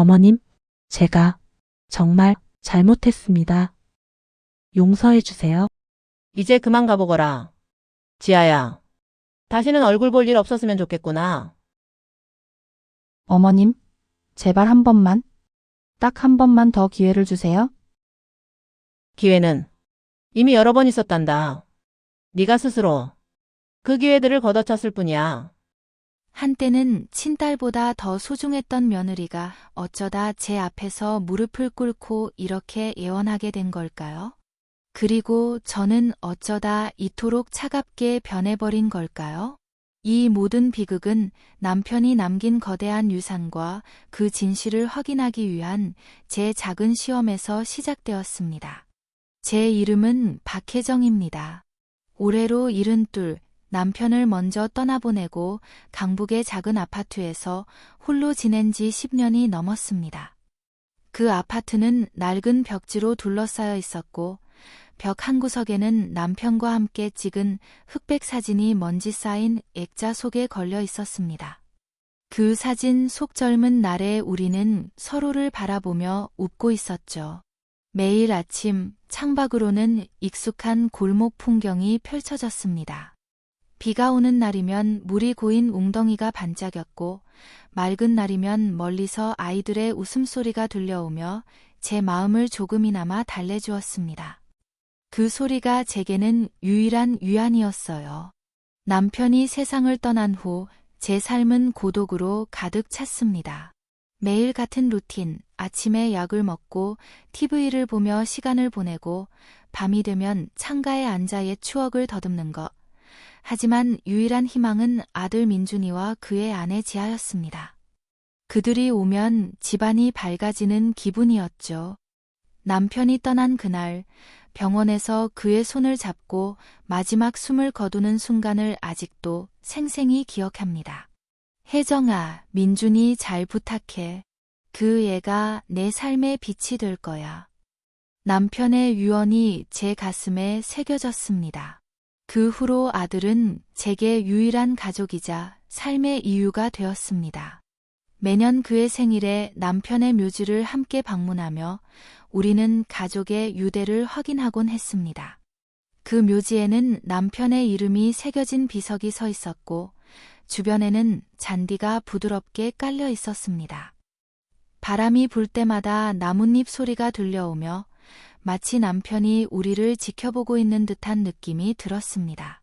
어머님, 제가 정말 잘못했습니다. 용서해 주세요. 이제 그만 가보거라. 지아야, 다시는 얼굴 볼 일 없었으면 좋겠구나. 어머님, 제발 한 번만, 딱 한 번만 더 기회를 주세요. 기회는 이미 여러 번 있었단다. 네가 스스로 그 기회들을 걷어찼을 뿐이야. 한때는 친딸보다 더 소중했던 며느리가 어쩌다 제 앞에서 무릎을 꿇고 이렇게 예언하게 된 걸까요? 그리고 저는 어쩌다 이토록 차갑게 변해버린 걸까요? 이 모든 비극은 남편이 남긴 거대한 유산과 그 진실을 확인하기 위한 제 작은 시험에서 시작되었습니다. 제 이름은 박혜정입니다. 올해로 72, 남편을 먼저 떠나보내고 강북의 작은 아파트에서 홀로 지낸 지 10년이 넘었습니다. 그 아파트는 낡은 벽지로 둘러싸여 있었고 벽 한 구석에는 남편과 함께 찍은 흑백 사진이 먼지 쌓인 액자 속에 걸려 있었습니다. 그 사진 속 젊은 날에 우리는 서로를 바라보며 웃고 있었죠. 매일 아침 창밖으로는 익숙한 골목 풍경이 펼쳐졌습니다. 비가 오는 날이면 물이 고인 웅덩이가 반짝였고 맑은 날이면 멀리서 아이들의 웃음소리가 들려오며 제 마음을 조금이나마 달래주었습니다. 그 소리가 제게는 유일한 위안이었어요. 남편이 세상을 떠난 후 제 삶은 고독으로 가득 찼습니다. 매일 같은 루틴, 아침에 약을 먹고 TV를 보며 시간을 보내고 밤이 되면 창가에 앉아 옛 추억을 더듬는 것. 하지만 유일한 희망은 아들 민준이와 그의 아내 지아였습니다. 그들이 오면 집안이 밝아지는 기분이었죠. 남편이 떠난 그날 병원에서 그의 손을 잡고 마지막 숨을 거두는 순간을 아직도 생생히 기억합니다. 혜정아, 민준이 잘 부탁해. 그 애가 내 삶의 빛이 될 거야. 남편의 유언이 제 가슴에 새겨졌습니다. 그 후로 아들은 제게 유일한 가족이자 삶의 이유가 되었습니다. 매년 그의 생일에 남편의 묘지를 함께 방문하며 우리는 가족의 유대를 확인하곤 했습니다. 그 묘지에는 남편의 이름이 새겨진 비석이 서 있었고 주변에는 잔디가 부드럽게 깔려 있었습니다. 바람이 불 때마다 나뭇잎 소리가 들려오며 마치 남편이 우리를 지켜보고 있는 듯한 느낌이 들었습니다.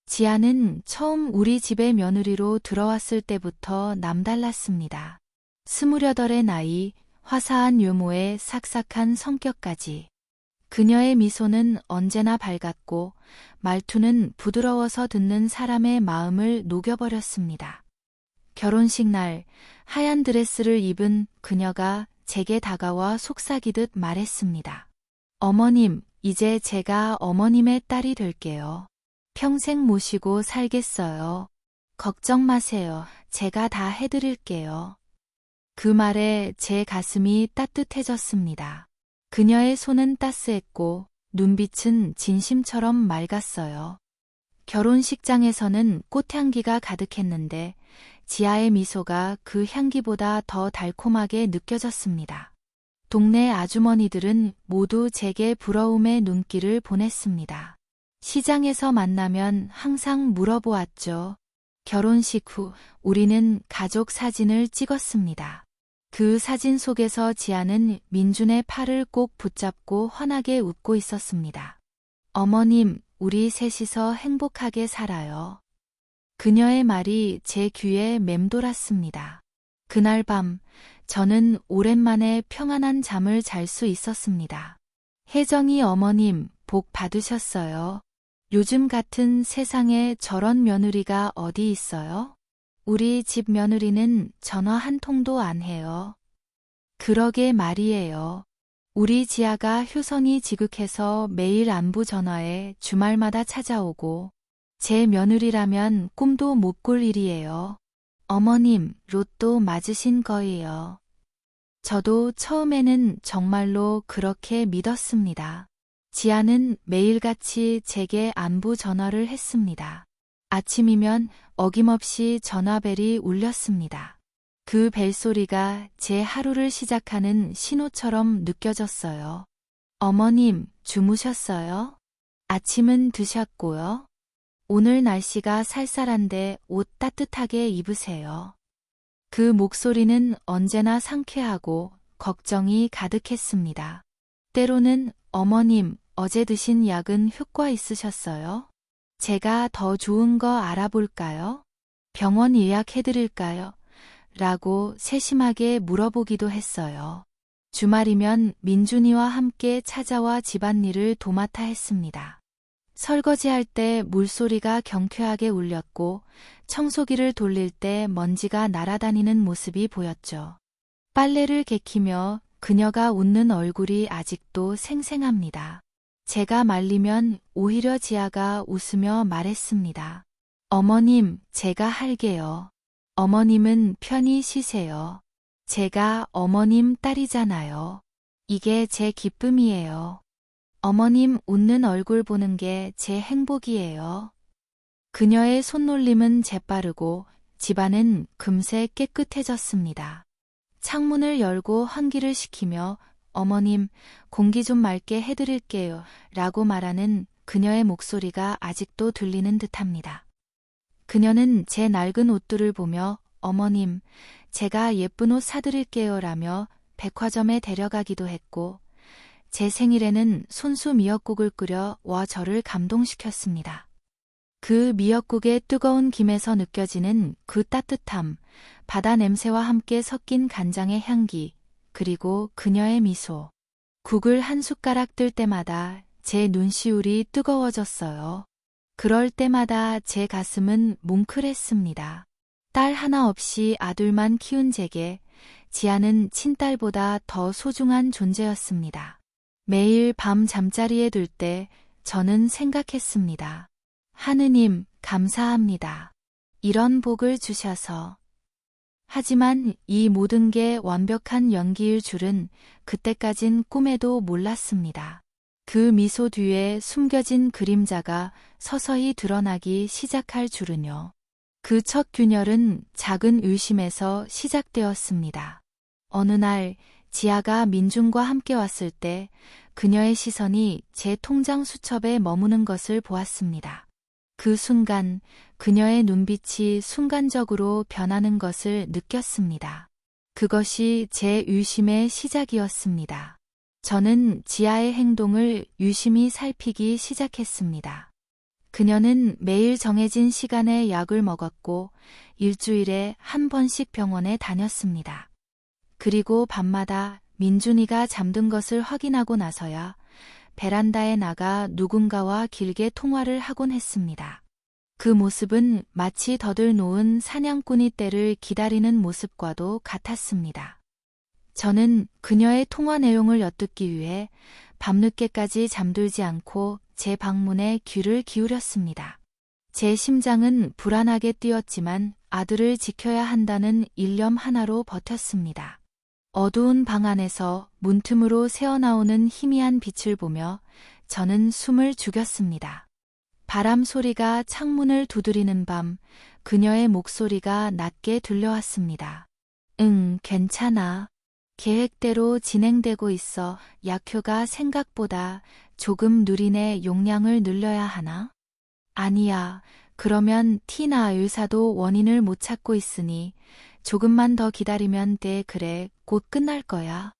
지아는 처음 우리 집에 며느리로 들어왔을 때부터 남달랐습니다. 28의 나이, 화사한 유모에 삭삭한 성격까지. 그녀의 미소는 언제나 밝았고 말투는 부드러워서 듣는 사람의 마음을 녹여버렸습니다. 결혼식 날 하얀 드레스를 입은 그녀가 제게 다가와 속삭이듯 말했습니다. 어머님, 이제 제가 어머님의 딸이 될게요. 평생 모시고 살겠어요. 걱정 마세요. 제가 다 해드릴게요. 그 말에 제 가슴이 따뜻해졌습니다. 그녀의 손은 따스했고 눈빛은 진심처럼 맑았어요. 결혼식장에서는 꽃향기가 가득했는데 지아의 미소가 그 향기보다 더 달콤하게 느껴졌습니다. 동네 아주머니들은 모두 제게 부러움의 눈길을 보냈습니다. 시장에서 만나면 항상 물어보았죠. 결혼식 후 우리는 가족 사진을 찍었습니다. 그 사진 속에서 지아는 민준의 팔을 꼭 붙잡고 환하게 웃고 있었습니다. 어머님, 우리 셋이서 행복하게 살아요. 그녀의 말이 제 귀에 맴돌았습니다. 그날 밤, 저는 오랜만에 평안한 잠을 잘 수 있었습니다. 혜정이 어머님, 복 받으셨어요. 요즘 같은 세상에 저런 며느리가 어디 있어요? 우리 집 며느리는 전화 한 통도 안 해요. 그러게 말이에요. 우리 지아가 효성이 지극해서 매일 안부 전화에 주말마다 찾아오고 제 며느리라면 꿈도 못 꿀 일이에요. 어머님, 로또 맞으신 거예요. 저도 처음에는 정말로 그렇게 믿었습니다. 지아는 매일같이 제게 안부 전화를 했습니다. 아침이면 어김없이 전화벨이 울렸습니다. 그 벨소리가 제 하루를 시작하는 신호처럼 느껴졌어요. 어머님, 주무셨어요? 아침은 드셨고요? 오늘 날씨가 쌀쌀한데 옷 따뜻하게 입으세요. 그 목소리는 언제나 상쾌하고 걱정이 가득했습니다. 때로는 어머님, 어제 드신 약은 효과 있으셨어요? 제가 더 좋은 거 알아볼까요? 병원 예약해드릴까요? 라고 세심하게 물어보기도 했어요. 주말이면 민준이와 함께 찾아와 집안일을 도맡아 했습니다. 설거지할 때 물소리가 경쾌하게 울렸고 청소기를 돌릴 때 먼지가 날아다니는 모습이 보였죠. 빨래를 개키며 그녀가 웃는 얼굴이 아직도 생생합니다. 제가 말리면 오히려 지아가 웃으며 말했습니다. 어머님, 제가 할게요. 어머님은 편히 쉬세요. 제가 어머님 딸이잖아요. 이게 제 기쁨이에요. 어머님 웃는 얼굴 보는 게 제 행복이에요. 그녀의 손놀림은 재빠르고 집안은 금세 깨끗해졌습니다. 창문을 열고 환기를 시키며 어머님, 공기 좀 맑게 해드릴게요. 라고 말하는 그녀의 목소리가 아직도 들리는 듯합니다. 그녀는 제 낡은 옷들을 보며 어머님, 제가 예쁜 옷 사드릴게요 라며 백화점에 데려가기도 했고 제 생일에는 손수 미역국을 끓여 와 저를 감동시켰습니다. 그 미역국의 뜨거운 김에서 느껴지는 그 따뜻함, 바다 냄새와 함께 섞인 간장의 향기, 그리고 그녀의 미소. 국을 한 숟가락 뜰 때마다 제 눈시울이 뜨거워졌어요. 그럴 때마다 제 가슴은 뭉클했습니다. 딸 하나 없이 아들만 키운 제게 지아는 친딸보다 더 소중한 존재였습니다. 매일 밤 잠자리에 들 때 저는 생각했습니다. 하느님, 감사합니다. 이런 복을 주셔서. 하지만 이 모든 게 완벽한 연기일 줄은 그때까진 꿈에도 몰랐습니다. 그 미소 뒤에 숨겨진 그림자가 서서히 드러나기 시작할 줄은요. 그 첫 균열은 작은 의심에서 시작되었습니다. 어느 날 지아가 민준과 함께 왔을 때 그녀의 시선이 제 통장 수첩에 머무는 것을 보았습니다. 그 순간 그녀의 눈빛이 순간적으로 변하는 것을 느꼈습니다. 그것이 제 의심의 시작이었습니다. 저는 지아의 행동을 유심히 살피기 시작했습니다. 그녀는 매일 정해진 시간에 약을 먹었고 일주일에 한 번씩 병원에 다녔습니다. 그리고 밤마다 민준이가 잠든 것을 확인하고 나서야 베란다에 나가 누군가와 길게 통화를 하곤 했습니다. 그 모습은 마치 덫을 놓은 사냥꾼이 때를 기다리는 모습과도 같았습니다. 저는 그녀의 통화 내용을 엿듣기 위해 밤늦게까지 잠들지 않고 제 방문에 귀를 기울였습니다. 제 심장은 불안하게 뛰었지만 아들을 지켜야 한다는 일념 하나로 버텼습니다. 어두운 방 안에서 문틈으로 새어나오는 희미한 빛을 보며 저는 숨을 죽였습니다. 바람 소리가 창문을 두드리는 밤, 그녀의 목소리가 낮게 들려왔습니다. 응, 괜찮아. 계획대로 진행되고 있어. 약효가 생각보다 조금 느리네. 용량을 늘려야 하나? 아니야. 그러면 티나 의사도 원인을 못 찾고 있으니 조금만 더 기다리면 돼. 그래, 곧 끝날 거야.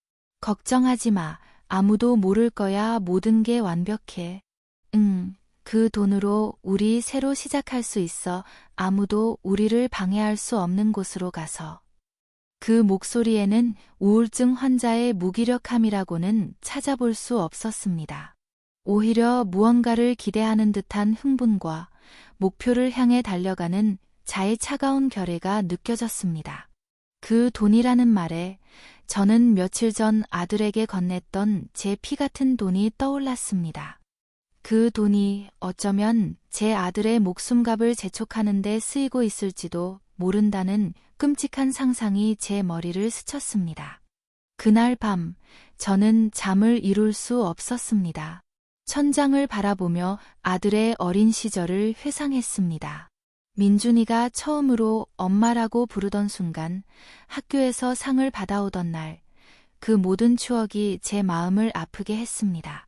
걱정하지 마. 아무도 모를 거야. 모든 게 완벽해. 그 돈으로 우리 새로 시작할 수 있어. 아무도 우리를 방해할 수 없는 곳으로 가서. 그 목소리에는 우울증 환자의 무기력함이라고는 찾아볼 수 없었습니다. 오히려 무언가를 기대하는 듯한 흥분과 목표를 향해 달려가는 자의 차가운 결의가 느껴졌습니다. 그 돈이라는 말에 저는 며칠 전 아들에게 건넸던 제 피 같은 돈이 떠올랐습니다. 그 돈이 어쩌면 제 아들의 목숨값을 재촉하는 데 쓰이고 있을지도 모른다는 끔찍한 상상이 제 머리를 스쳤습니다. 그날 밤 저는 잠을 이룰 수 없었습니다. 천장을 바라보며 아들의 어린 시절을 회상했습니다. 민준이가 처음으로 엄마라고 부르던 순간 학교에서 상을 받아오던 날, 그 모든 추억이 제 마음을 아프게 했습니다.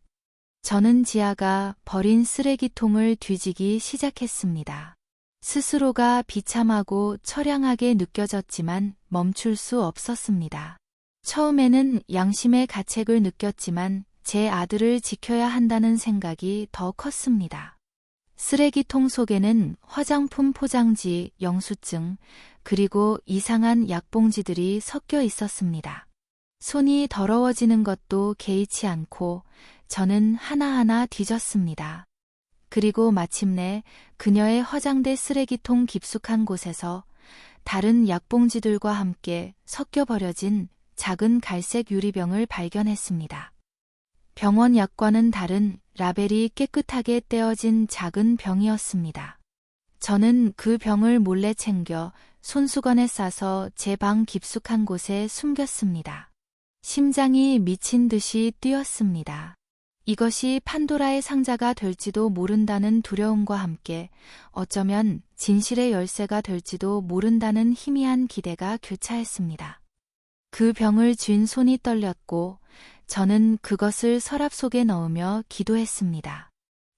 저는 지아가 버린 쓰레기통을 뒤지기 시작했습니다. 스스로가 비참하고 처량하게 느껴졌지만 멈출 수 없었습니다. 처음에는 양심의 가책을 느꼈지만 제 아들을 지켜야 한다는 생각이 더 컸습니다. 쓰레기통 속에는 화장품 포장지, 영수증, 그리고 이상한 약봉지들이 섞여 있었습니다. 손이 더러워지는 것도 개의치 않고 저는 하나하나 뒤졌습니다. 그리고 마침내 그녀의 화장대 쓰레기통 깊숙한 곳에서 다른 약봉지들과 함께 섞여 버려진 작은 갈색 유리병을 발견했습니다. 병원 약과는 다른 라벨이 깨끗하게 떼어진 작은 병이었습니다. 저는 그 병을 몰래 챙겨 손수건에 싸서 제 방 깊숙한 곳에 숨겼습니다. 심장이 미친 듯이 뛰었습니다. 이것이 판도라의 상자가 될지도 모른다는 두려움과 함께 어쩌면 진실의 열쇠가 될지도 모른다는 희미한 기대가 교차했습니다. 그 병을 쥔 손이 떨렸고 저는 그것을 서랍 속에 넣으며 기도했습니다.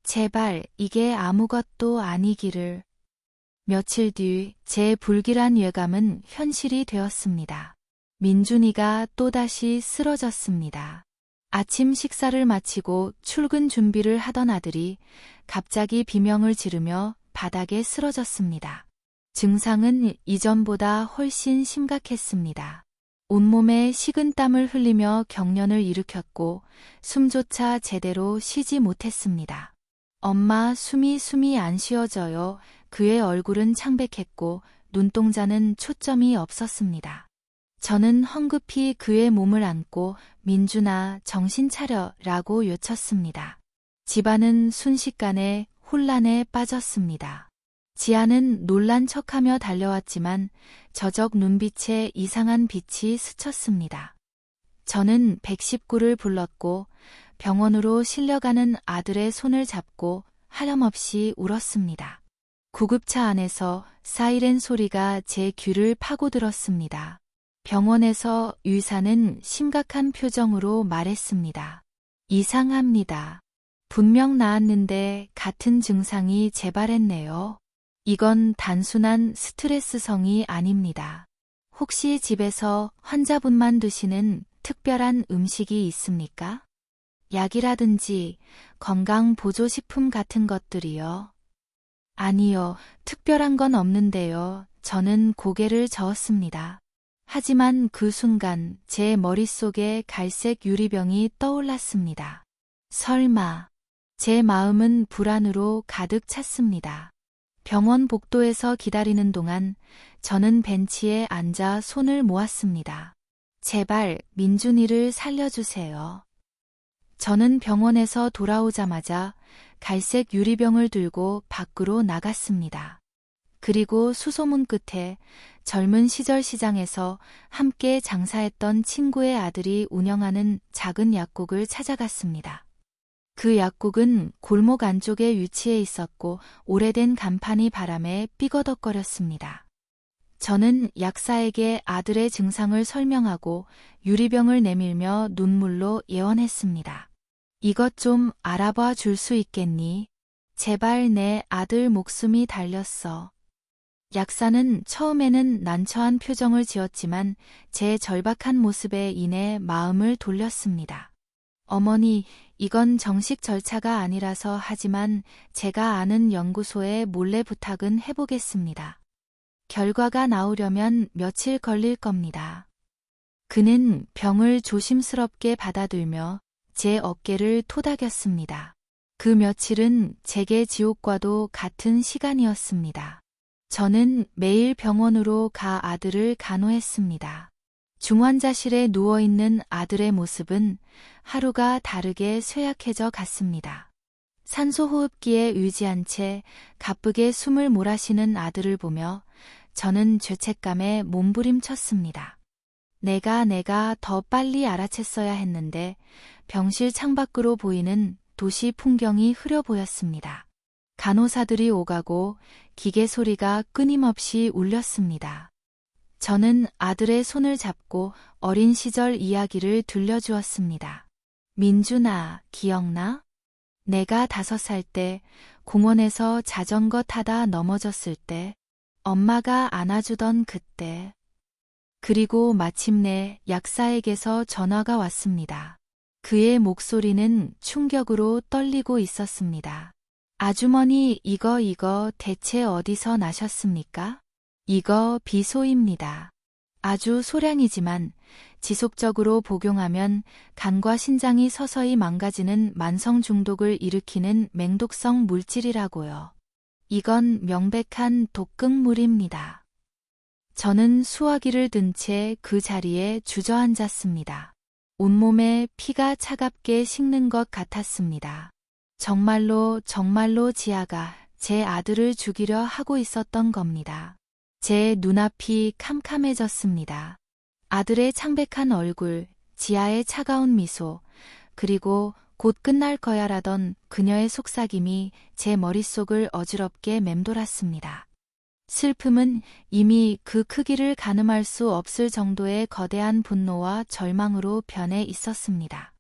제발 이게 아무것도 아니기를. 며칠 뒤 제 불길한 예감은 현실이 되었습니다. 민준이가 또다시 쓰러졌습니다. 아침 식사를 마치고 출근 준비를 하던 아들이 갑자기 비명을 지르며 바닥에 쓰러졌습니다. 증상은 이전보다 훨씬 심각했습니다. 온몸에 식은땀을 흘리며 경련을 일으켰고 숨조차 제대로 쉬지 못했습니다. 엄마, 숨이 안 쉬어져요. 그의 얼굴은 창백했고 눈동자는 초점이 없었습니다. 저는 황급히 그의 몸을 안고 민준아, 정신 차려 라고 외쳤습니다. 집안은 순식간에 혼란에 빠졌습니다. 지아는 놀란 척하며 달려왔지만 저적 눈빛에 이상한 빛이 스쳤습니다. 저는 119를 불렀고 병원으로 실려가는 아들의 손을 잡고 하염없이 울었습니다. 구급차 안에서 사이렌 소리가 제 귀를 파고들었습니다. 병원에서 의사는 심각한 표정으로 말했습니다. 이상합니다. 분명 나았는데 같은 증상이 재발했네요. 이건 단순한 스트레스성이 아닙니다. 혹시 집에서 환자분만 드시는 특별한 음식이 있습니까? 약이라든지 건강보조식품 같은 것들이요. 아니요, 특별한 건 없는데요. 저는 고개를 저었습니다. 하지만 그 순간 제 머릿속에 갈색 유리병이 떠올랐습니다. 설마. 제 마음은 불안으로 가득 찼습니다. 병원 복도에서 기다리는 동안 저는 벤치에 앉아 손을 모았습니다. 제발 민준이를 살려주세요. 저는 병원에서 돌아오자마자 갈색 유리병을 들고 밖으로 나갔습니다. 그리고 수소문 끝에 젊은 시절 시장에서 함께 장사했던 친구의 아들이 운영하는 작은 약국을 찾아갔습니다. 그 약국은 골목 안쪽에 위치해 있었고 오래된 간판이 바람에 삐거덕거렸습니다. 저는 약사에게 아들의 증상을 설명하고 유리병을 내밀며 눈물로 예언했습니다. 이것 좀 알아봐 줄 수 있겠니? 제발 내 아들 목숨이 달렸어. 약사는 처음에는 난처한 표정을 지었지만 제 절박한 모습에 인해 마음을 돌렸습니다. 어머니, 이건 정식 절차가 아니라서 하지만 제가 아는 연구소에 몰래 부탁은 해보겠습니다. 결과가 나오려면 며칠 걸릴 겁니다. 그는 병을 조심스럽게 받아들며 제 어깨를 토닥였습니다. 그 며칠은 제게 지옥과도 같은 시간이었습니다. 저는 매일 병원으로 가 아들을 간호했습니다. 중환자실에 누워있는 아들의 모습은 하루가 다르게 쇠약해져 갔습니다. 산소호흡기에 의지한 채 가쁘게 숨을 몰아쉬는 아들을 보며 저는 죄책감에 몸부림쳤습니다. 내가 더 빨리 알아챘어야 했는데 병실 창밖으로 보이는 도시 풍경이 흐려 보였습니다. 간호사들이 오가고 기계 소리가 끊임없이 울렸습니다. 저는 아들의 손을 잡고 어린 시절 이야기를 들려주었습니다. 민준아, 기억나? 내가 5살 때 공원에서 자전거 타다 넘어졌을 때 엄마가 안아주던 그때. 그리고 마침내 약사에게서 전화가 왔습니다. 그의 목소리는 충격으로 떨리고 있었습니다. 아주머니, 이거 대체 어디서 나셨습니까? 이거 비소입니다. 아주 소량이지만 지속적으로 복용하면 간과 신장이 서서히 망가지는 만성 중독을 일으키는 맹독성 물질이라고요. 이건 명백한 독극물입니다. 저는 수화기를 든 채 그 자리에 주저앉았습니다. 온몸에 피가 차갑게 식는 것 같았습니다. 정말로 지아가 제 아들을 죽이려 하고 있었던 겁니다. 제 눈앞이 캄캄해졌습니다. 아들의 창백한 얼굴, 지아의 차가운 미소, 그리고 곧 끝날 거야라던 그녀의 속삭임이 제 머릿속을 어지럽게 맴돌았습니다. 슬픔은 이미 그 크기를 가늠할 수 없을 정도의 거대한 분노와 절망으로 변해 있었습니다.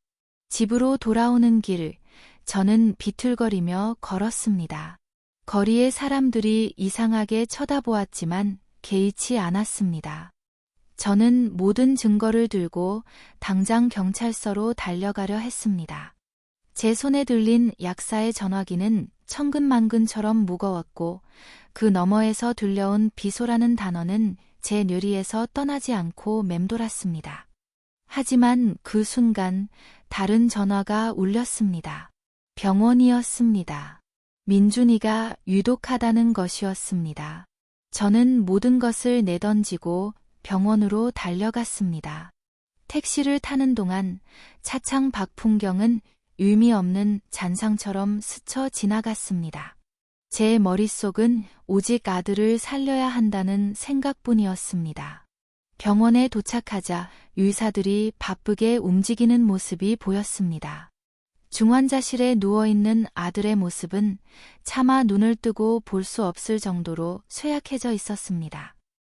집으로 돌아오는 길, 저는 비틀거리며 걸었습니다. 거리의 사람들이 이상하게 쳐다보았지만 개의치 않았습니다. 저는 모든 증거를 들고 당장 경찰서로 달려가려 했습니다. 제 손에 들린 약사의 전화기는 천근만근처럼 무거웠고 그 너머에서 들려온 비소라는 단어는 제 뇌리에서 떠나지 않고 맴돌았습니다. 하지만 그 순간 다른 전화가 울렸습니다. 병원이었습니다. 민준이가 유독하다는 것이었습니다. 저는 모든 것을 내던지고 병원으로 달려갔습니다. 택시를 타는 동안 차창 밖 풍경은 의미 없는 잔상처럼 스쳐 지나갔습니다. 제 머릿속은 오직 아들을 살려야 한다는 생각뿐이었습니다. 병원에 도착하자 의사들이 바쁘게 움직이는 모습이 보였습니다. 중환자실에 누워있는 아들의 모습은 차마 눈을 뜨고 볼 수 없을 정도로 쇠약해져 있었습니다.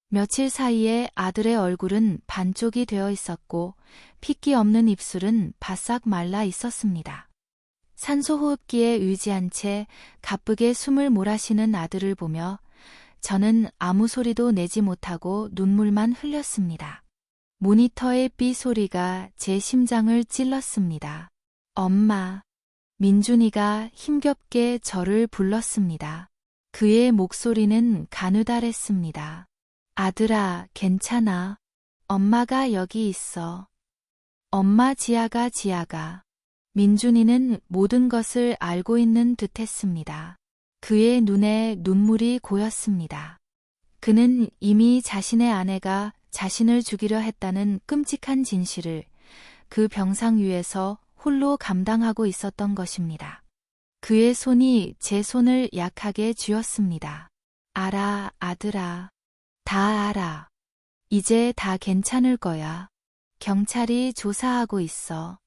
며칠 사이에 아들의 얼굴은 반쪽이 되어 있었고 핏기 없는 입술은 바싹 말라 있었습니다. 산소호흡기에 의지한 채 가쁘게 숨을 몰아쉬는 아들을 보며 저는 아무 소리도 내지 못하고 눈물만 흘렸습니다. 모니터의 삐 소리가 제 심장을 찔렀습니다. 엄마. 민준이가 힘겹게 저를 불렀습니다. 그의 목소리는 가느다랬습니다. 아들아, 괜찮아. 엄마가 여기 있어. 엄마, 지아가. 민준이는 모든 것을 알고 있는 듯했습니다. 그의 눈에 눈물이 고였습니다. 그는 이미 자신의 아내가 자신을 죽이려 했다는 끔찍한 진실을 그 병상 위에서 홀로 감당하고 있었던 것입니다. 그의 손이 제 손을 약하게 쥐었습니다. 알아, 아들아. 다 알아. 이제 다 괜찮을 거야. 경찰이 조사하고 있어.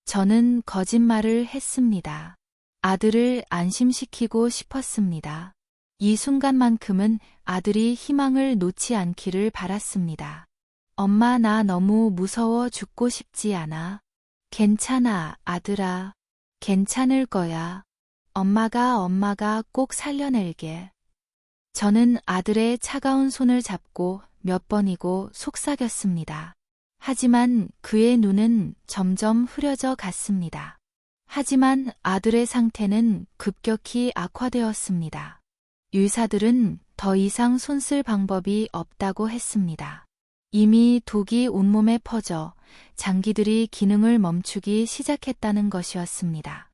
저는 거짓말을 했습니다. 아들을 안심시키고 싶었습니다. 이 순간만큼은 아들이 희망을 놓지 않기를 바랐습니다. 엄마, 나 너무 무서워 죽고 싶지 않아. 괜찮아, 아들아. 괜찮을 거야. 엄마가 꼭 살려낼게. 저는 아들의 차가운 손을 잡고 몇 번이고 속삭였습니다. 하지만 그의 눈은 점점 흐려져 갔습니다. 하지만 아들의 상태는 급격히 악화되었습니다. 의사들은 더 이상 손 쓸 방법이 없다고 했습니다. 이미 독이 온몸에 퍼져 장기들이 기능을 멈추기 시작했다는 것이었습니다.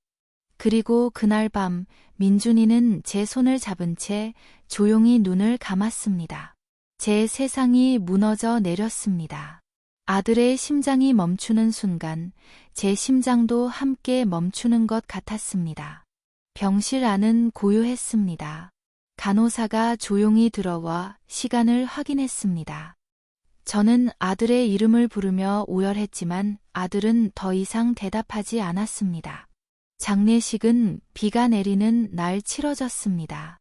그리고 그날 밤 민준이는 제 손을 잡은 채 조용히 눈을 감았습니다. 제 세상이 무너져 내렸습니다. 아들의 심장이 멈추는 순간 제 심장도 함께 멈추는 것 같았습니다. 병실 안은 고요했습니다. 간호사가 조용히 들어와 시간을 확인했습니다. 저는 아들의 이름을 부르며 오열했지만 아들은 더 이상 대답하지 않았습니다. 장례식은 비가 내리는 날 치러졌습니다.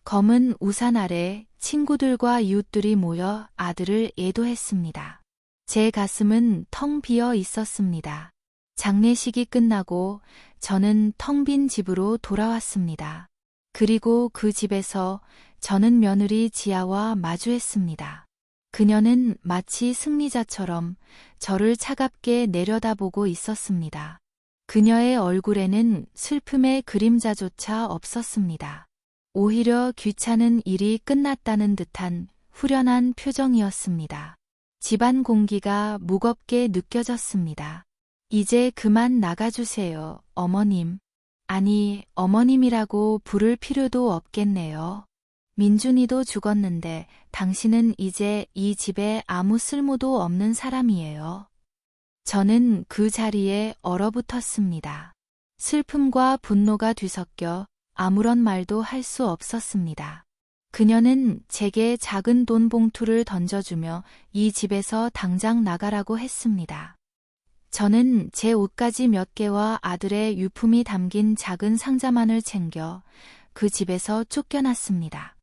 검은 우산 아래 친구들과 이웃들이 모여 아들을 애도했습니다. 제 가슴은 텅 비어 있었습니다. 장례식이 끝나고 저는 텅 빈 집으로 돌아왔습니다. 그리고 그 집에서 저는 며느리 지아와 마주했습니다. 그녀는 마치 승리자처럼 저를 차갑게 내려다보고 있었습니다. 그녀의 얼굴에는 슬픔의 그림자조차 없었습니다. 오히려 귀찮은 일이 끝났다는 듯한 후련한 표정이었습니다. 집안 공기가 무겁게 느껴졌습니다. 이제 그만 나가주세요, 어머님. 아니, 어머님이라고 부를 필요도 없겠네요. 민준이도 죽었는데 당신은 이제 이 집에 아무 쓸모도 없는 사람이에요. 저는 그 자리에 얼어붙었습니다. 슬픔과 분노가 뒤섞여 아무런 말도 할 수 없었습니다. 그녀는 제게 작은 돈 봉투를 던져주며 이 집에서 당장 나가라고 했습니다. 저는 제 옷가지 몇 개와 아들의 유품이 담긴 작은 상자만을 챙겨 그 집에서 쫓겨났습니다.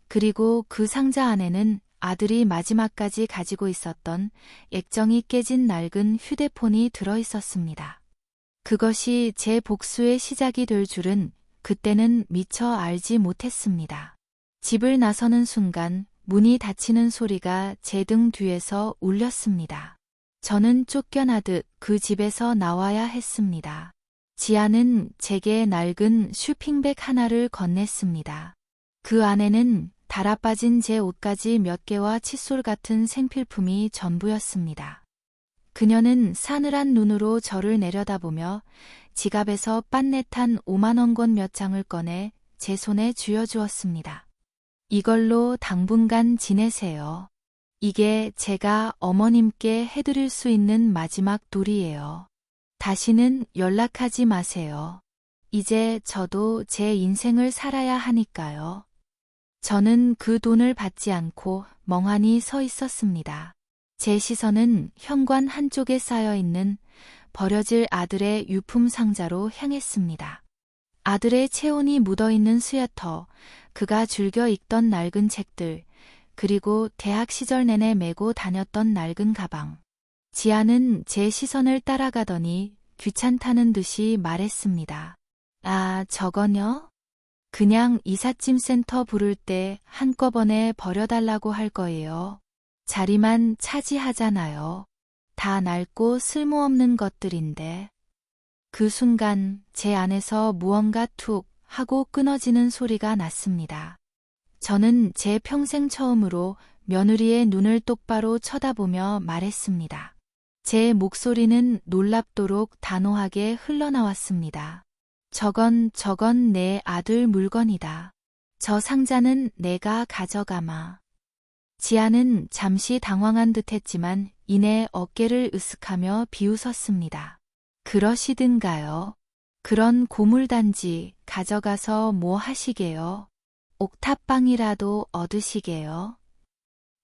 그리고 그 상자 안에는 아들이 마지막까지 가지고 있었던 액정이 깨진 낡은 휴대폰이 들어 있었습니다. 그것이 제 복수의 시작이 될 줄은 그때는 미처 알지 못했습니다. 집을 나서는 순간 문이 닫히는 소리가 제 등 뒤에서 울렸습니다. 저는 쫓겨나듯 그 집에서 나와야 했습니다. 지아는 제게 낡은 쇼핑백 하나를 건넸습니다. 그 안에는 달아빠진 제 옷가지 몇 개와 칫솔 같은 생필품이 전부였습니다. 그녀는 싸늘한 눈으로 저를 내려다보며 지갑에서 빤넷한 5만원권 몇 장을 꺼내 제 손에 쥐어주었습니다. 이걸로 당분간 지내세요. 이게 제가 어머님께 해드릴 수 있는 마지막 돌이에요. 다시는 연락하지 마세요. 이제 저도 제 인생을 살아야 하니까요. 저는 그 돈을 받지 않고 멍하니 서 있었습니다. 제 시선은 현관 한쪽에 쌓여있는 버려질 아들의 유품 상자로 향했습니다. 아들의 체온이 묻어있는 스웨터, 그가 즐겨 읽던 낡은 책들, 그리고 대학 시절 내내 메고 다녔던 낡은 가방. 지아는 제 시선을 따라가더니 귀찮다는 듯이 말했습니다. 아, 저건요? 그냥 이삿짐 센터 부를 때 한꺼번에 버려달라고 할 거예요. 자리만 차지하잖아요. 다 낡고 쓸모없는 것들인데. 그 순간 제 안에서 무언가 툭 하고 끊어지는 소리가 났습니다. 저는 제 평생 처음으로 며느리의 눈을 똑바로 쳐다보며 말했습니다. 제 목소리는 놀랍도록 단호하게 흘러나왔습니다. 저건 내 아들 물건이다. 저 상자는 내가 가져가마. 지아는 잠시 당황한 듯했지만 이내 어깨를 으쓱하며 비웃었습니다. 그러시든가요. 그런 고물단지 가져가서 뭐 하시게요? 옥탑방이라도 얻으시게요?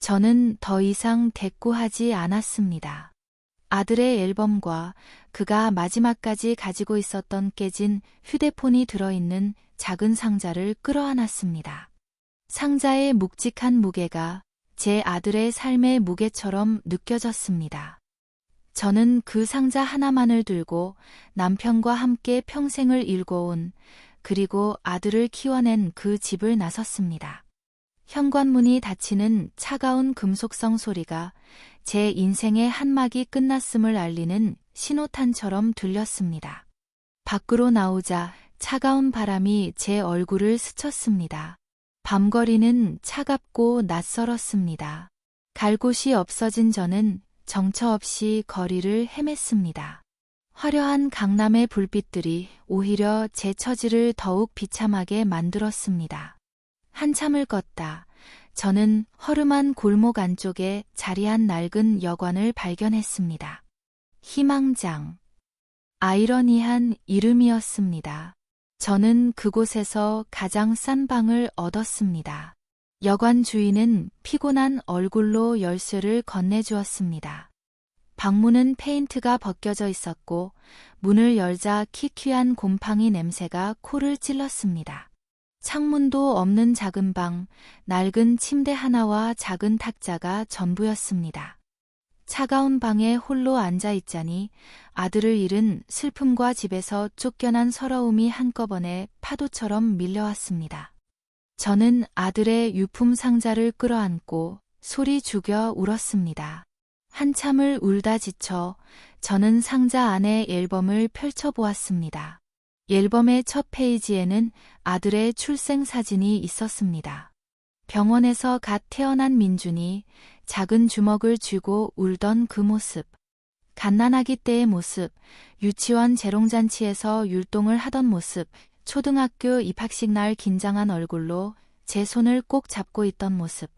저는 더 이상 대꾸하지 않았습니다. 아들의 앨범과 그가 마지막까지 가지고 있었던 깨진 휴대폰이 들어있는 작은 상자를 끌어안았습니다. 상자의 묵직한 무게가 제 아들의 삶의 무게처럼 느껴졌습니다. 저는 그 상자 하나만을 들고 남편과 함께 평생을 일궈온 그리고 아들을 키워낸 그 집을 나섰습니다. 현관문이 닫히는 차가운 금속성 소리가 제 인생의 한 막이 끝났음을 알리는 신호탄처럼 들렸습니다. 밖으로 나오자 차가운 바람이 제 얼굴을 스쳤습니다. 밤거리는 차갑고 낯설었습니다. 갈 곳이 없어진 저는 정처 없이 거리를 헤맸습니다. 화려한 강남의 불빛들이 오히려 제 처지를 더욱 비참하게 만들었습니다. 한참을 걷다 저는 허름한 골목 안쪽에 자리한 낡은 여관을 발견했습니다. 희망장. 아이러니한 이름이었습니다. 저는 그곳에서 가장 싼 방을 얻었습니다. 여관 주인은 피곤한 얼굴로 열쇠를 건네주었습니다. 방문은 페인트가 벗겨져 있었고 문을 열자 키키한 곰팡이 냄새가 코를 찔렀습니다. 창문도 없는 작은 방, 낡은 침대 하나와 작은 탁자가 전부였습니다. 차가운 방에 홀로 앉아 있자니 아들을 잃은 슬픔과 집에서 쫓겨난 서러움이 한꺼번에 파도처럼 밀려왔습니다. 저는 아들의 유품 상자를 끌어안고 소리 죽여 울었습니다. 한참을 울다 지쳐 저는 상자 안에 앨범을 펼쳐보았습니다. 앨범의 첫 페이지에는 아들의 출생 사진이 있었습니다. 병원에서 갓 태어난 민준이 작은 주먹을 쥐고 울던 그 모습, 갓난아기 때의 모습, 유치원 재롱잔치에서 율동을 하던 모습, 초등학교 입학식 날 긴장한 얼굴로 제 손을 꼭 잡고 있던 모습,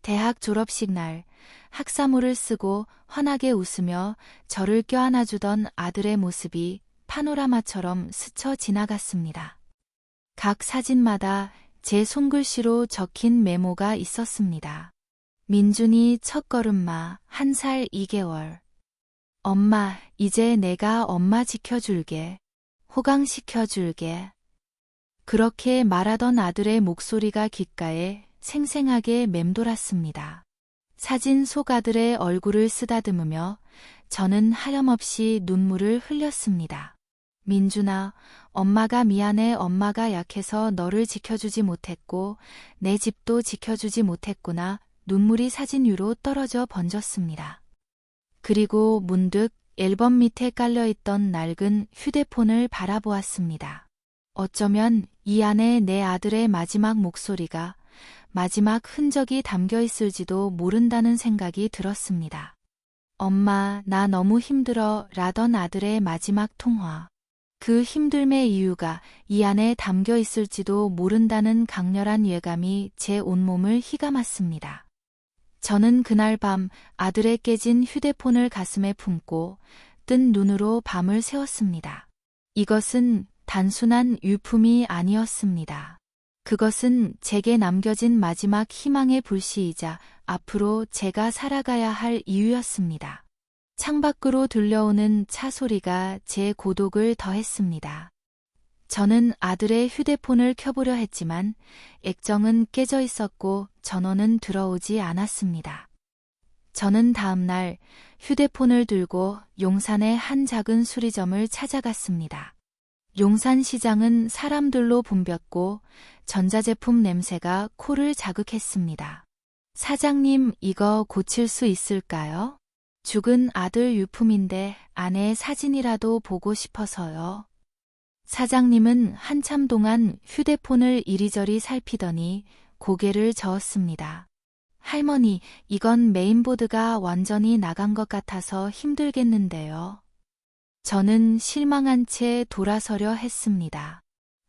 대학 졸업식 날 학사모를 쓰고 환하게 웃으며 저를 껴안아주던 아들의 모습이 파노라마처럼 스쳐 지나갔습니다. 각 사진마다 제 손글씨로 적힌 메모가 있었습니다. 민준이 첫걸음마 1살 2개월. 엄마, 이제 내가 엄마 지켜줄게. 호강시켜줄게. 그렇게 말하던 아들의 목소리가 귓가에 생생하게 맴돌았습니다. 사진 속 아들의 얼굴을 쓰다듬으며 저는 하염없이 눈물을 흘렸습니다. 민준아, 엄마가 미안해. 엄마가 약해서 너를 지켜주지 못했고 내 집도 지켜주지 못했구나. 눈물이 사진 위로 떨어져 번졌습니다. 그리고 문득 앨범 밑에 깔려있던 낡은 휴대폰을 바라보았습니다. 어쩌면 이 안에 내 아들의 마지막 목소리가, 마지막 흔적이 담겨 있을지도 모른다는 생각이 들었습니다. 엄마, 나 너무 힘들어 라던 아들의 마지막 통화. 그 힘듦의 이유가 이 안에 담겨 있을지도 모른다는 강렬한 예감이 제 온몸을 휘감았습니다. 저는 그날 밤 아들의 깨진 휴대폰을 가슴에 품고 뜬 눈으로 밤을 새웠습니다. 이것은 단순한 유품이 아니었습니다. 그것은 제게 남겨진 마지막 희망의 불씨이자 앞으로 제가 살아가야 할 이유였습니다. 창밖으로 들려오는 차 소리가 제 고독을 더했습니다. 저는 아들의 휴대폰을 켜보려 했지만 액정은 깨져 있었고 전원은 들어오지 않았습니다. 저는 다음 날 휴대폰을 들고 용산의 한 작은 수리점을 찾아갔습니다. 용산 시장은 사람들로 붐볐고 전자제품 냄새가 코를 자극했습니다. 사장님, 이거 고칠 수 있을까요? 죽은 아들 유품인데 아내의 사진이라도 보고 싶어서요. 사장님은 한참 동안 휴대폰을 이리저리 살피더니 고개를 저었습니다. 할머니, 이건 메인보드가 완전히 나간 것 같아서 힘들겠는데요. 저는 실망한 채 돌아서려 했습니다.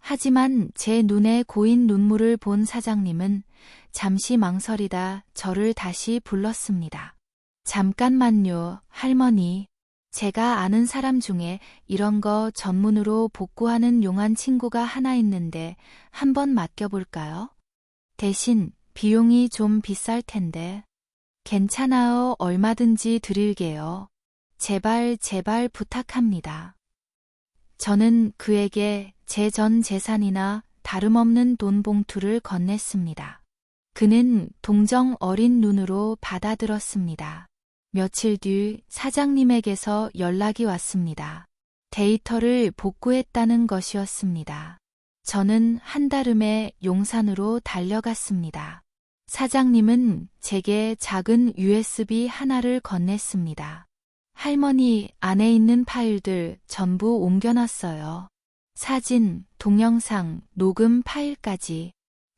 하지만 제 눈에 고인 눈물을 본 사장님은 잠시 망설이다 저를 다시 불렀습니다. 잠깐만요, 할머니. 제가 아는 사람 중에 이런 거 전문으로 복구하는 용한 친구가 하나 있는데 한번 맡겨볼까요? 대신 비용이 좀 비쌀 텐데. 괜찮아요, 얼마든지 드릴게요. 제발 부탁합니다. 저는 그에게 제 전 재산이나 다름없는 돈 봉투를 건넸습니다. 그는 동정 어린 눈으로 받아들었습니다. 며칠 뒤 사장님에게서 연락이 왔습니다. 데이터를 복구했다는 것이었습니다. 저는 한달음에 용산으로 달려갔습니다. 사장님은 제게 작은 USB 하나를 건넸습니다. 할머니, 안에 있는 파일들 전부 옮겨놨어요. 사진, 동영상, 녹음 파일까지.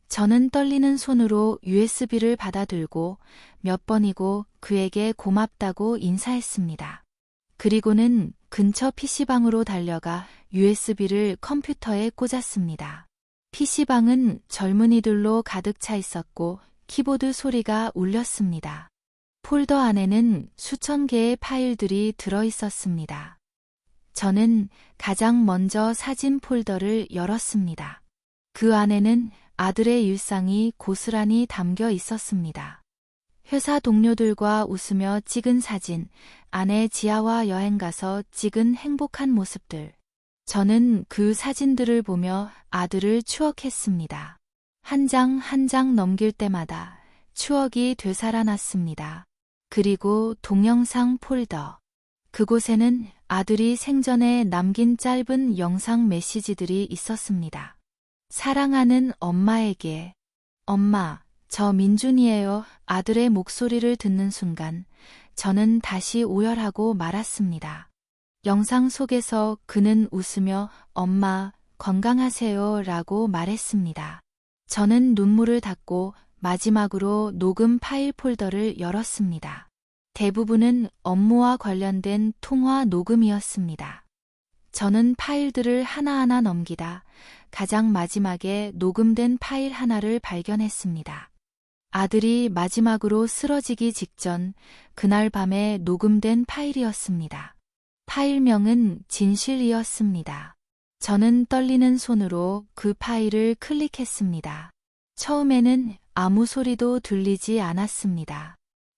저는 떨리는 손으로 USB를 받아들고 몇 번이고 그에게 고맙다고 인사했습니다. 그리고는 근처 PC방으로 달려가 USB를 컴퓨터에 꽂았습니다. PC방은 젊은이들로 가득 차 있었고 키보드 소리가 울렸습니다. 폴더 안에는 수천 개의 파일들이 들어 있었습니다. 저는 가장 먼저 사진 폴더를 열었습니다. 그 안에는 아들의 일상이 고스란히 담겨 있었습니다. 회사 동료들과 웃으며 찍은 사진, 아내 지아와 여행 가서 찍은 행복한 모습들. 저는 그 사진들을 보며 아들을 추억했습니다. 한 장 한 장 넘길 때마다 추억이 되살아났습니다. 그리고 동영상 폴더. 그곳에는 아들이 생전에 남긴 짧은 영상 메시지들이 있었습니다. 사랑하는 엄마에게. 엄마, 저 민준이에요. 아들의 목소리를 듣는 순간 저는 다시 오열하고 말았습니다. 영상 속에서 그는 웃으며 엄마, 건강하세요 라고 말했습니다. 저는 눈물을 닦고 마지막으로 녹음 파일 폴더를 열었습니다. 대부분은 업무와 관련된 통화 녹음이었습니다. 저는 파일들을 하나하나 넘기다 가장 마지막에 녹음된 파일 하나를 발견했습니다. 아들이 마지막으로 쓰러지기 직전 그날 밤에 녹음된 파일이었습니다. 파일명은 진실이었습니다. 저는 떨리는 손으로 그 파일을 클릭했습니다. 처음에는 아무 소리도 들리지 않았습니다.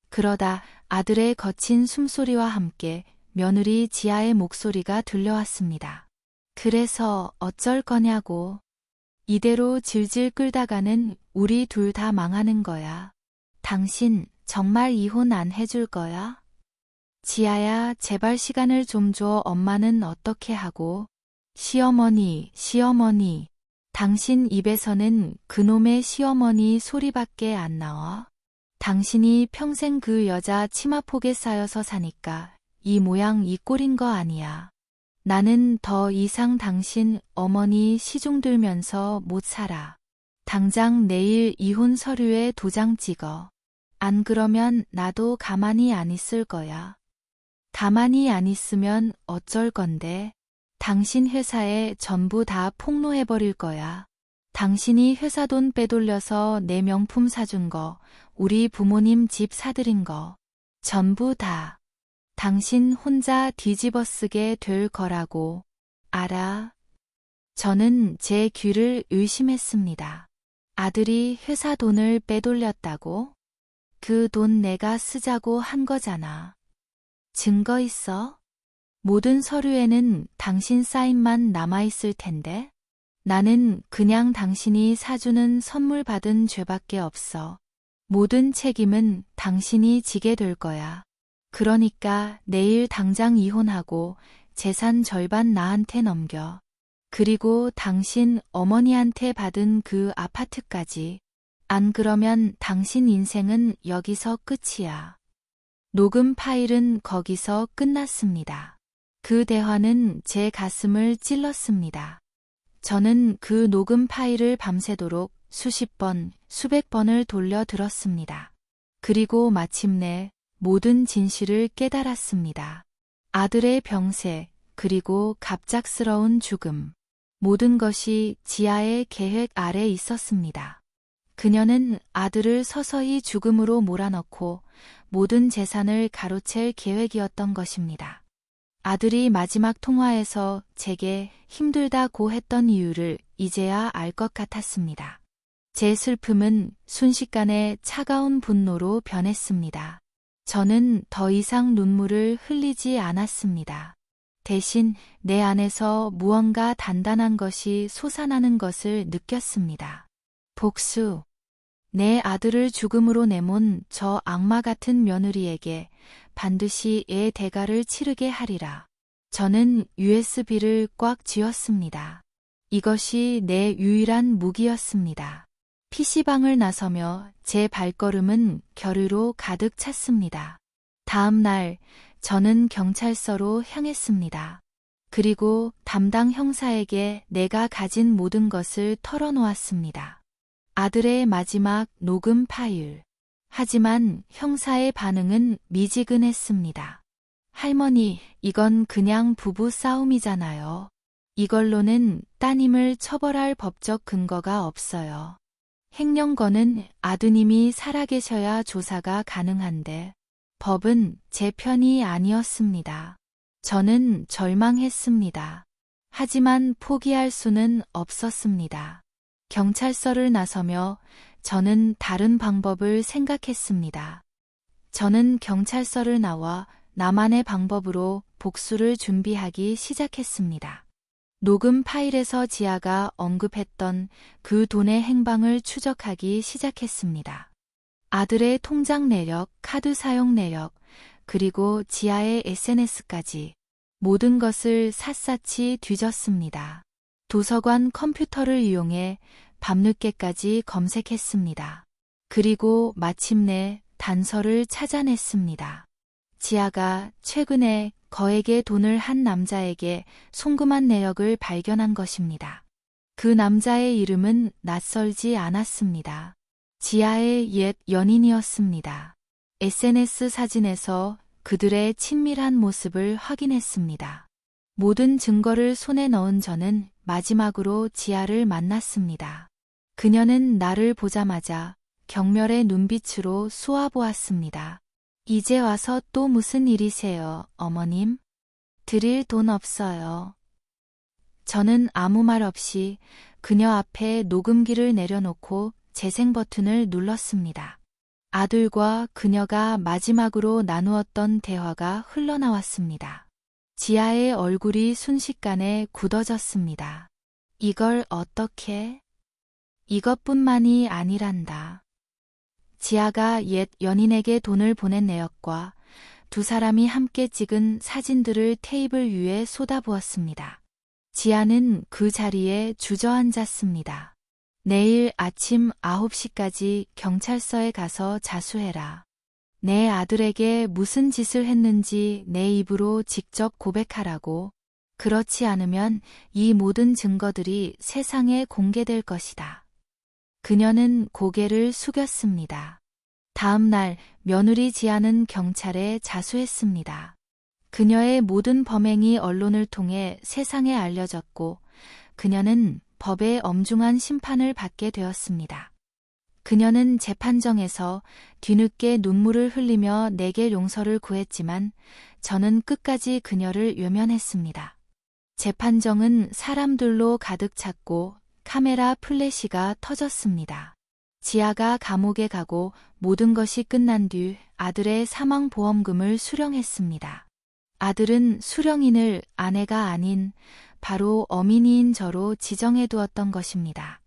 그러다 아들의 거친 숨소리와 함께 며느리 지아의 목소리가 들려왔습니다. 그래서 어쩔 거냐고. 이대로 질질 끌다가는 우리 둘 다 망하는 거야. 당신 정말 이혼 안 해줄 거야? 지아야, 제발 시간을 좀 줘. 엄마는 어떻게 하고? 시어머니, 시어머니. 당신 입에서는 그놈의 시어머니 소리밖에 안 나와? 당신이 평생 그 여자 치마폭에 쌓여서 사니까 이 모양 이 꼴인 거 아니야. 나는 더 이상 당신 어머니 시중 들면서 못 살아. 당장 내일 이혼 서류에 도장 찍어. 안 그러면 나도 가만히 안 있을 거야. 가만히 안 있으면 어쩔 건데? 당신 회사에 전부 다 폭로해버릴 거야. 당신이 회사 돈 빼돌려서 내 명품 사준 거, 우리 부모님 집 사들인 거, 전부 다. 당신 혼자 뒤집어 쓰게 될 거라고. 알아? 저는 제 귀를 의심했습니다. 아들이 회사 돈을 빼돌렸다고? 그 돈 내가 쓰자고 한 거잖아. 증거 있어? 모든 서류에는 당신 사인만 남아있을 텐데? 나는 그냥 당신이 사주는 선물 받은 죄밖에 없어. 모든 책임은 당신이 지게 될 거야. 그러니까 내일 당장 이혼하고 재산 절반 나한테 넘겨. 그리고 당신 어머니한테 받은 그 아파트까지. 안 그러면 당신 인생은 여기서 끝이야. 녹음 파일은 거기서 끝났습니다. 그 대화는 제 가슴을 찔렀습니다. 저는 그 녹음 파일을 밤새도록 수십 번, 수백 번을 돌려 들었습니다. 그리고 마침내 모든 진실을 깨달았습니다. 아들의 병세, 그리고 갑작스러운 죽음. 모든 것이 지아의 계획 아래 있었습니다. 그녀는 아들을 서서히 죽음으로 몰아넣고 모든 재산을 가로챌 계획이었던 것입니다. 아들이 마지막 통화에서 제게 힘들다고 했던 이유를 이제야 알 것 같았습니다. 제 슬픔은 순식간에 차가운 분노로 변했습니다. 저는 더 이상 눈물을 흘리지 않았습니다. 대신 내 안에서 무언가 단단한 것이 솟아나는 것을 느꼈습니다. 복수. 내 아들을 죽음으로 내몬 저 악마 같은 며느리에게 반드시 애 대가를 치르게 하리라. 저는 USB를 꽉 쥐었습니다. 이것이 내 유일한 무기였습니다. PC방을 나서며 제 발걸음은 결의로 가득 찼습니다. 다음 날 저는 경찰서로 향했습니다. 그리고 담당 형사에게 내가 가진 모든 것을 털어놓았습니다. 아들의 마지막 녹음 파일. 하지만 형사의 반응은 미지근했습니다. 할머니, 이건 그냥 부부 싸움이잖아요. 이걸로는 따님을 처벌할 법적 근거가 없어요. 횡령건은 아드님이 살아계셔야 조사가 가능한데 법은 제 편이 아니었습니다. 저는 절망했습니다. 하지만 포기할 수는 없었습니다. 경찰서를 나서며 저는 다른 방법을 생각했습니다. 저는 경찰서를 나와 나만의 방법으로 복수를 준비하기 시작했습니다. 녹음 파일에서 지아가 언급했던 그 돈의 행방을 추적하기 시작했습니다. 아들의 통장 내역, 카드 사용 내역, 그리고 지아의 SNS까지 모든 것을 샅샅이 뒤졌습니다. 도서관 컴퓨터를 이용해 밤늦게까지 검색했습니다. 그리고 마침내 단서를 찾아냈습니다. 지아가 최근에 거액의 돈을 한 남자에게 송금한 내역을 발견한 것입니다. 그 남자의 이름은 낯설지 않았습니다. 지아의 옛 연인이었습니다. SNS 사진에서 그들의 친밀한 모습을 확인했습니다. 모든 증거를 손에 넣은 저는 마지막으로 지아를 만났습니다. 그녀는 나를 보자마자 경멸의 눈빛으로 쏘아보았습니다. 이제 와서 또 무슨 일이세요, 어머님? 드릴 돈 없어요. 저는 아무 말 없이 그녀 앞에 녹음기를 내려놓고 재생 버튼을 눌렀습니다. 아들과 그녀가 마지막으로 나누었던 대화가 흘러나왔습니다. 지아의 얼굴이 순식간에 굳어졌습니다. 이걸 어떻게? 이것뿐만이 아니란다. 지아가 옛 연인에게 돈을 보낸 내역과 두 사람이 함께 찍은 사진들을 테이블 위에 쏟아부었습니다. 지아는 그 자리에 주저앉았습니다. 내일 아침 9시까지 경찰서에 가서 자수해라. 내 아들에게 무슨 짓을 했는지 내 입으로 직접 고백하라고. 그렇지 않으면 이 모든 증거들이 세상에 공개될 것이다. 그녀는 고개를 숙였습니다. 다음 날 며느리 지아는 경찰에 자수했습니다. 그녀의 모든 범행이 언론을 통해 세상에 알려졌고 그녀는 법의 엄중한 심판을 받게 되었습니다. 그녀는 재판정에서 뒤늦게 눈물을 흘리며 내게 용서를 구했지만 저는 끝까지 그녀를 외면했습니다. 재판정은 사람들로 가득 찼고 카메라 플래시가 터졌습니다. 지아가 감옥에 가고 모든 것이 끝난 뒤 아들의 사망보험금을 수령했습니다. 아들은 수령인을 아내가 아닌 바로 어민이인 저로 지정해두었던 것입니다.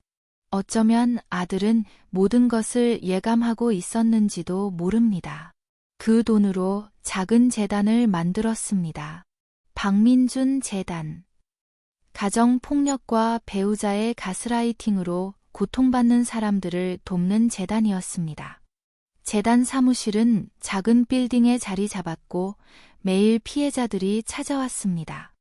어쩌면 아들은 모든 것을 예감하고 있었는지도 모릅니다. 그 돈으로 작은 재단을 만들었습니다. 박민준 재단. 가정폭력과 배우자의 가스라이팅으로 고통받는 사람들을 돕는 재단이었습니다. 재단 사무실은 작은 빌딩에 자리 잡았고 매일 피해자들이 찾아왔습니다.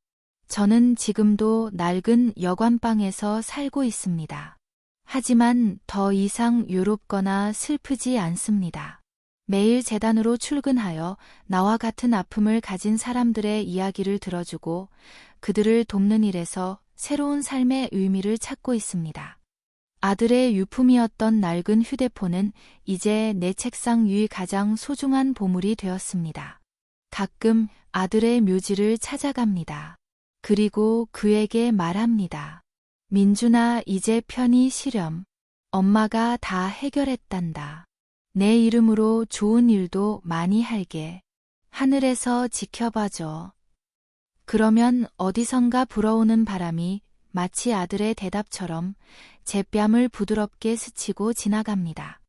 저는 지금도 낡은 여관방에서 살고 있습니다. 하지만 더 이상 외롭거나 슬프지 않습니다. 매일 재단으로 출근하여 나와 같은 아픔을 가진 사람들의 이야기를 들어주고 그들을 돕는 일에서 새로운 삶의 의미를 찾고 있습니다. 아들의 유품이었던 낡은 휴대폰은 이제 내 책상 위 가장 소중한 보물이 되었습니다. 가끔 아들의 묘지를 찾아갑니다. 그리고 그에게 말합니다. 민준아, 이제 편히 쉬렴. 엄마가 다 해결했단다. 내 이름으로 좋은 일도 많이 할게. 하늘에서 지켜봐줘. 그러면 어디선가 불어오는 바람이 마치 아들의 대답처럼 제 뺨을 부드럽게 스치고 지나갑니다.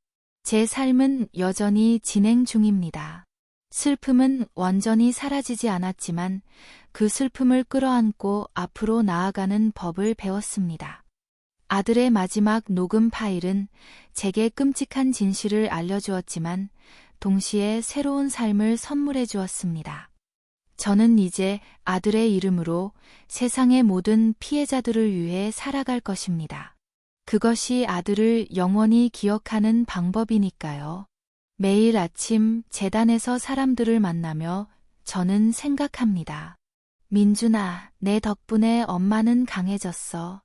제 삶은 여전히 진행 중입니다. 슬픔은 완전히 사라지지 않았지만 그 슬픔을 끌어안고 앞으로 나아가는 법을 배웠습니다. 아들의 마지막 녹음 파일은 제게 끔찍한 진실을 알려주었지만 동시에 새로운 삶을 선물해 주었습니다. 저는 이제 아들의 이름으로 세상의 모든 피해자들을 위해 살아갈 것입니다. 그것이 아들을 영원히 기억하는 방법이니까요. 매일 아침 재단에서 사람들을 만나며 저는 생각합니다. 민준아, 내 덕분에 엄마는 강해졌어.